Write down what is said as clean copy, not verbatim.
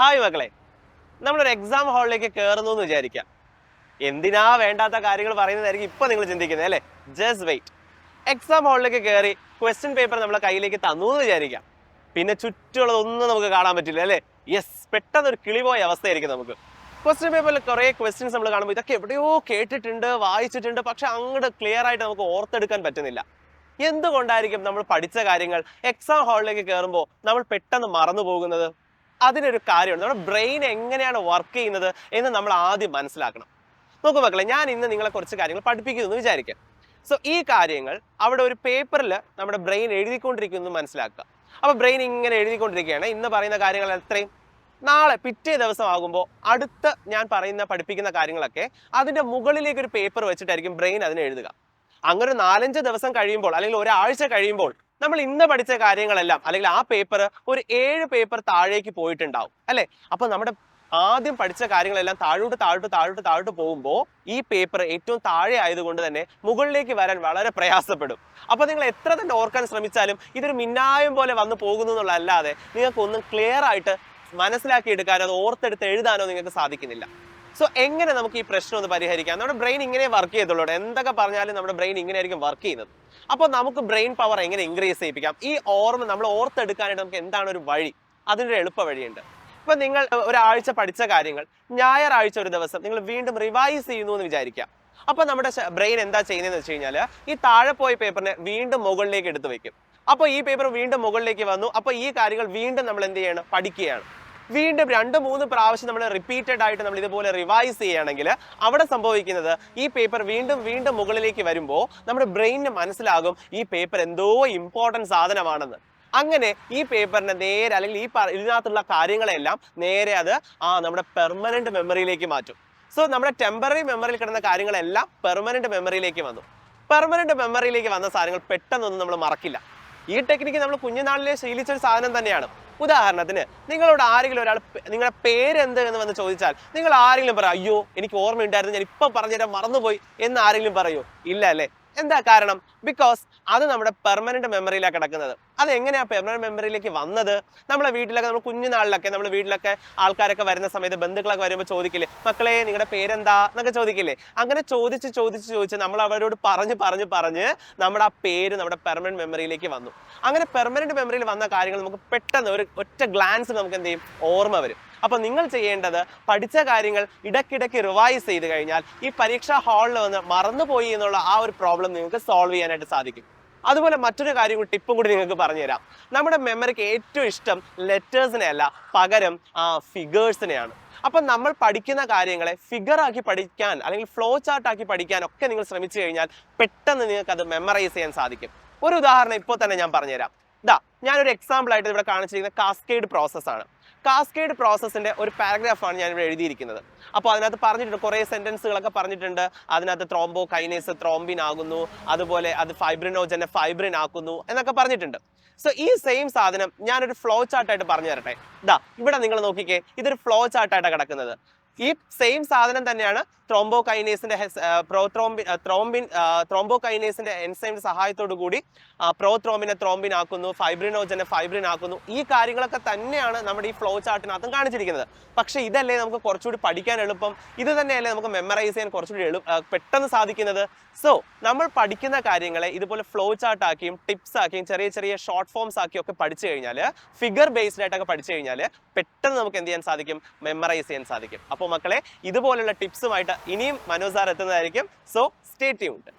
Hi മക്കളെ, നമ്മളൊരു exam ഹാളിലേക്ക് കയറുന്നു എന്ന് വിചാരിക്കാം. എന്തിനാ വേണ്ടാത്ത കാര്യങ്ങൾ പറയുന്നതായിരിക്കും ഇപ്പൊ നിങ്ങൾ ചിന്തിക്കുന്നത് അല്ലേ? Just wait. എക്സാം ഹാളിലേക്ക് കയറി ക്വസ്റ്റ്യൻ പേപ്പർ നമ്മളെ കയ്യിലേക്ക് തന്നു എന്ന് വിചാരിക്കാം. പിന്നെ ചുറ്റുമുള്ളതൊന്നും നമുക്ക് കാണാൻ പറ്റില്ല അല്ലേ? യെസ്, പെട്ടെന്ന് ഒരു കിളിപോയ അവസ്ഥയായിരിക്കും നമുക്ക്. ക്വസ്റ്റ്യൻ പേപ്പറിൽ കുറെ ക്വസ്റ്റ്യൻസ് നമ്മൾ കാണുമ്പോൾ ഇതൊക്കെ എവിടെയോ കേട്ടിട്ടുണ്ട്, വായിച്ചിട്ടുണ്ട്, പക്ഷെ അങ്ങോട്ട് ക്ലിയർ ആയിട്ട് നമുക്ക് ഓർത്തെടുക്കാൻ പറ്റുന്നില്ല. എന്തുകൊണ്ടായിരിക്കും നമ്മൾ പഠിച്ച കാര്യങ്ങൾ എക്സാം ഹാളിലേക്ക് കയറുമ്പോൾ നമ്മൾ പെട്ടെന്ന് മറന്നു പോകുന്നത്? അതിനൊരു കാര്യമുണ്ട്. നമ്മുടെ ബ്രെയിൻ എങ്ങനെയാണ് വർക്ക് ചെയ്യുന്നത് എന്ന് നമ്മൾ ആദ്യം മനസ്സിലാക്കണം. നോക്കൂ മക്കളെ, ഞാൻ ഇന്ന് നിങ്ങളെ കുറച്ച് കാര്യങ്ങൾ പഠിപ്പിക്കുന്നു എന്ന് വിചാരിക്കാം. സോ ഈ കാര്യങ്ങൾ അവിടെ ഒരു പേപ്പറിൽ നമ്മുടെ ബ്രെയിൻ എഴുതിക്കൊണ്ടിരിക്കുന്നു മനസ്സിലാക്കുക. അപ്പൊ ബ്രെയിൻ ഇങ്ങനെ എഴുതിക്കൊണ്ടിരിക്കുകയാണ്. ഇന്ന് പറയുന്ന കാര്യങ്ങൾ എത്രയും നാളെ പിറ്റേ ദിവസം ആകുമ്പോൾ അടുത്ത ഞാൻ പഠിപ്പിക്കുന്ന കാര്യങ്ങളൊക്കെ അതിന്റെ മുകളിലേക്ക് ഒരു പേപ്പർ വെച്ചിട്ടായിരിക്കും ബ്രെയിൻ അതിനെ എഴുതുക. അങ്ങനെ ഒരു 4-5 ദിവസം കഴിയുമ്പോൾ അല്ലെങ്കിൽ ഒരാഴ്ച കഴിയുമ്പോൾ നമ്മൾ ഇന്ന് പഠിച്ച കാര്യങ്ങളെല്ലാം അല്ലെങ്കിൽ ആ പേപ്പർ ഒരു 7 പേപ്പർ താഴേക്ക് പോയിട്ടുണ്ടാവും അല്ലെ? അപ്പൊ നമ്മുടെ ആദ്യം പഠിച്ച കാര്യങ്ങളെല്ലാം താഴോട്ട് പോകുമ്പോൾ ഈ പേപ്പർ ഏറ്റവും താഴെ ആയതുകൊണ്ട് തന്നെ മുകളിലേക്ക് വരാൻ വളരെ പ്രയാസപ്പെടും. അപ്പൊ നിങ്ങൾ എത്ര തന്നെ ഓർക്കാൻ ശ്രമിച്ചാലും ഇതൊരു മിന്നായം പോലെ വന്നു പോകുന്നു എന്നുള്ളതല്ലാതെ നിങ്ങൾക്ക് ഒന്നും ക്ലിയർ ആയിട്ട് മനസ്സിലാക്കി എടുക്കാനോ അത് ഓർത്തെടുത്ത് എഴുതാനോ നിങ്ങൾക്ക് സാധിക്കുന്നില്ല. സോ എങ്ങനെ നമുക്ക് ഈ പ്രശ്നം ഒന്ന് പരിഹരിക്കാം? നമ്മുടെ ബ്രെയിൻ ഇങ്ങനെ വർക്ക് ചെയ്തുള്ളൂ. എന്തൊക്കെ പറഞ്ഞാലും നമ്മുടെ ബ്രെയിൻ ഇങ്ങനെ ആയിരിക്കും വർക്ക് ചെയ്യുന്നത്. അപ്പോൾ നമുക്ക് ബ്രെയിൻ പവർ എങ്ങനെ ഇൻക്രീസ് ചെയ്യിപ്പിക്കാം? ഈ ഓർമ്മ നമ്മൾ ഓർത്തെടുക്കാനായിട്ട് നമുക്ക് എന്താണ് ഒരു വഴി? അതിനൊരു എളുപ്പ വഴിയുണ്ട്. ഇപ്പൊ നിങ്ങൾ ഒരാഴ്ച പഠിച്ച കാര്യങ്ങൾ ഞായറാഴ്ച ഒരു ദിവസം നിങ്ങൾ വീണ്ടും റിവൈസ് ചെയ്യുന്നു എന്ന് വിചാരിക്കാം. അപ്പൊ നമ്മുടെ ബ്രെയിൻ എന്താ ചെയ്യുന്നതെന്ന് വെച്ച് കഴിഞ്ഞാൽ ഈ താഴെ പോയ പേപ്പറിനെ വീണ്ടും മുകളിലേക്ക് എടുത്തു വെക്കും. അപ്പോൾ ഈ പേപ്പർ വീണ്ടും മുകളിലേക്ക് വന്നു. അപ്പോൾ ഈ കാര്യങ്ങൾ വീണ്ടും നമ്മൾ എന്ത് ചെയ്യണം? പഠിക്കുകയാണ്. വീണ്ടും 2-3 പ്രാവശ്യം നമ്മൾ റിപ്പീറ്റഡ് ആയിട്ട് നമ്മൾ ഇതുപോലെ റിവൈസ് ചെയ്യുകയാണെങ്കിൽ അവിടെ സംഭവിക്കുന്നത് ഈ പേപ്പർ വീണ്ടും മുകളിലേക്ക് വരുമ്പോൾ നമ്മുടെ ബ്രെയിനിന് മനസ്സിലാകും ഈ പേപ്പർ എന്തോ ഇമ്പോർട്ടൻറ്റ് സാധനമാണെന്ന്. അങ്ങനെ ഈ പേപ്പറിനെ നേരെ അല്ലെങ്കിൽ ഇതിനകത്തുള്ള കാര്യങ്ങളെല്ലാം നേരെ അത് നമ്മുടെ പെർമനന്റ് മെമ്മറിയിലേക്ക് മാറ്റും. സോ നമ്മുടെ ടെമ്പററി മെമ്മറിയിൽ കിടന്ന കാര്യങ്ങളെല്ലാം പെർമനന്റ് മെമ്മറിയിലേക്ക് വന്നു. പെർമനന്റ് മെമ്മറിയിലേക്ക് വന്ന സാധനങ്ങൾ പെട്ടെന്നൊന്നും നമ്മൾ മറക്കില്ല. ഈ ടെക്നിക്ക് നമ്മൾ കുഞ്ഞുനാളിലെ ശീലിച്ചൊരു സാധനം തന്നെയാണ്. ഉദാഹരണത്തിന് നിങ്ങളോട് ആരെങ്കിലും ഒരാൾ നിങ്ങളുടെ പേരെന്ത് എന്ന് വന്ന് ചോദിച്ചാൽ നിങ്ങൾ ആരെങ്കിലും പറയും അയ്യോ എനിക്ക് ഓർമ്മയുണ്ടായിരുന്നു, ഞാൻ ഇപ്പം പറഞ്ഞുതരാൻ മറന്നുപോയി എന്ന് ആരെങ്കിലും പറയൂ? ഇല്ല അല്ലേ? എന്താ കാരണം? ബിക്കോസ് അത് നമ്മുടെ പെർമനന്റ് മെമ്മറിയിലാണ് കിടക്കുന്നത്. അത് എങ്ങനെയാ പെർമനന്റ് മെമ്മറിയിലേക്ക് വന്നത്? നമ്മളെ വീട്ടിലൊക്കെ നമ്മൾ കുഞ്ഞുനാളിലൊക്കെ നമ്മുടെ വീട്ടിലൊക്കെ ആൾക്കാരൊക്കെ വരുന്ന സമയത്ത് ബന്ധുക്കളൊക്കെ വരുമ്പോൾ ചോദിക്കില്ലേ, മക്കളെ നിങ്ങളുടെ പേരെന്താ എന്നൊക്കെ ചോദിക്കില്ലേ? അങ്ങനെ ചോദിച്ച് നമ്മൾ അവരോട് പറഞ്ഞ് നമ്മുടെ ആ പേര് നമ്മുടെ പെർമനന്റ് മെമ്മറിയിലേക്ക് വന്നു. അങ്ങനെ പെർമനന്റ് മെമ്മറിയിൽ വന്ന കാര്യങ്ങൾ നമുക്ക് പെട്ടെന്ന് ഒരു ഒറ്റ ഗ്ലാൻസ് നമുക്ക് എന്ത് ചെയ്യും? ഓർമ്മ വരും. അപ്പൊ നിങ്ങൾ ചെയ്യേണ്ടത് പഠിച്ച കാര്യങ്ങൾ ഇടയ്ക്കിടയ്ക്ക് റിവൈസ് ചെയ്ത് കഴിഞ്ഞാൽ ഈ പരീക്ഷാ ഹാളിൽ വന്ന് മറന്നുപോയി എന്നുള്ള ആ ഒരു പ്രോബ്ലം നിങ്ങൾക്ക് സോൾവ് ചെയ്യാനായിട്ട് സാധിക്കും. അതുപോലെ മറ്റൊരു കാര്യം ടിപ്പും കൂടി നിങ്ങൾക്ക് പറഞ്ഞുതരാം. നമ്മുടെ മെമ്മറിക്ക് ഏറ്റവും ഇഷ്ടം ലെറ്റേഴ്സിനെ അല്ല, പകരം ഫിഗേഴ്സിനെയാണ്. അപ്പൊ നമ്മൾ പഠിക്കുന്ന കാര്യങ്ങളെ ഫിഗർ ആക്കി പഠിക്കാൻ അല്ലെങ്കിൽ ഫ്ലോ ചാർട്ട് ആക്കി പഠിക്കാൻ ഒക്കെ നിങ്ങൾ ശ്രമിച്ചു കഴിഞ്ഞാൽ പെട്ടെന്ന് നിങ്ങൾക്ക് അത് മെമ്മറൈസ് ചെയ്യാൻ സാധിക്കും. ഒരു ഉദാഹരണം ഇപ്പോൾ തന്നെ ഞാൻ പറഞ്ഞുതരാം. ഞാനൊരു എക്സാമ്പിൾ ആയിട്ട് ഇവിടെ കാണിച്ചിരിക്കുന്ന കാസ്കേഡ് പ്രോസസ്സാണ്. കാസ്കേഡ് പ്രോസസ്സിന്റെ ഒരു പാരഗ്രാഫാണ് ഞാൻ ഇവിടെ എഴുതിയിരിക്കുന്നത്. അപ്പോൾ അതിനകത്ത് പറഞ്ഞിട്ടുണ്ട്, കുറേ സെന്റൻസുകളൊക്കെ പറഞ്ഞിട്ടുണ്ട്. അതിനകത്ത് ത്രോംബോ കൈനേസ് ത്രോംബിൻ ആകുന്നു, അതുപോലെ അത് ഫൈബ്രിനോജനെ ഫൈബ്രിൻ ആക്കുന്നു എന്നൊക്കെ പറഞ്ഞിട്ടുണ്ട്. സോ ഈ സെയിം സാധനം ഞാനൊരു ഫ്ലോ ചാർട്ടായിട്ട് പറഞ്ഞു തരട്ടെ. ഇവിടെ നിങ്ങൾ നോക്കിക്കേ, ഇതൊരു ഫ്ലോ ചാർട്ടായിട്ടാണ് കിടക്കുന്നത്. ഈ സെയിം സാധനം തന്നെയാണ് ത്രോംബോകൈനേസിന്റെ ത്രോംബോകൈനേസിന്റെ എൻസൈമിന്റെ സഹായത്തോടു കൂടി പ്രോത്രോംബിനെ ത്രോംബിൻ ആക്കുന്നു, ഫൈബ്രിനോജനെ ഫൈബ്രിൻ ആക്കുന്നു. ഈ കാര്യങ്ങളൊക്കെ തന്നെയാണ് നമ്മുടെ ഈ ഫ്ലോ ചാർട്ടിനകത്തും കാണിച്ചിരിക്കുന്നത്. പക്ഷെ ഇതല്ലേ നമുക്ക് കുറച്ചുകൂടി പഠിക്കാൻ എളുപ്പം? ഇത് തന്നെയല്ലേ നമുക്ക് മെമ്മറൈസ് ചെയ്യാൻ കുറച്ചുകൂടി പെട്ടെന്ന് സാധിക്കുന്നത്? സോ നമ്മൾ പഠിക്കുന്ന കാര്യങ്ങളെ ഇതുപോലെ ഫ്ലോ ചാർട്ട് ആക്കിയും ടിപ്സ് ആക്കിയും ചെറിയ ഷോർട്ട് ഫോംസ് ആക്കിയും ഒക്കെ പഠിച്ചു കഴിഞ്ഞാൽ, ഫിഗർ ബേസ്ഡ് ആയിട്ടൊക്കെ പഠിച്ചു കഴിഞ്ഞാൽ പെട്ടെന്ന് നമുക്ക് എന്ത് ചെയ്യാൻ സാധിക്കും? മെമ്മറൈസ് ചെയ്യാൻ സാധിക്കും. അപ്പോൾ മക്കളെ, ഇതുപോലുള്ള ടിപ്സുമായിട്ട് ഇനിയും മനോജ് സാർ എത്തുന്നതായിരിക്കും. So stay tuned.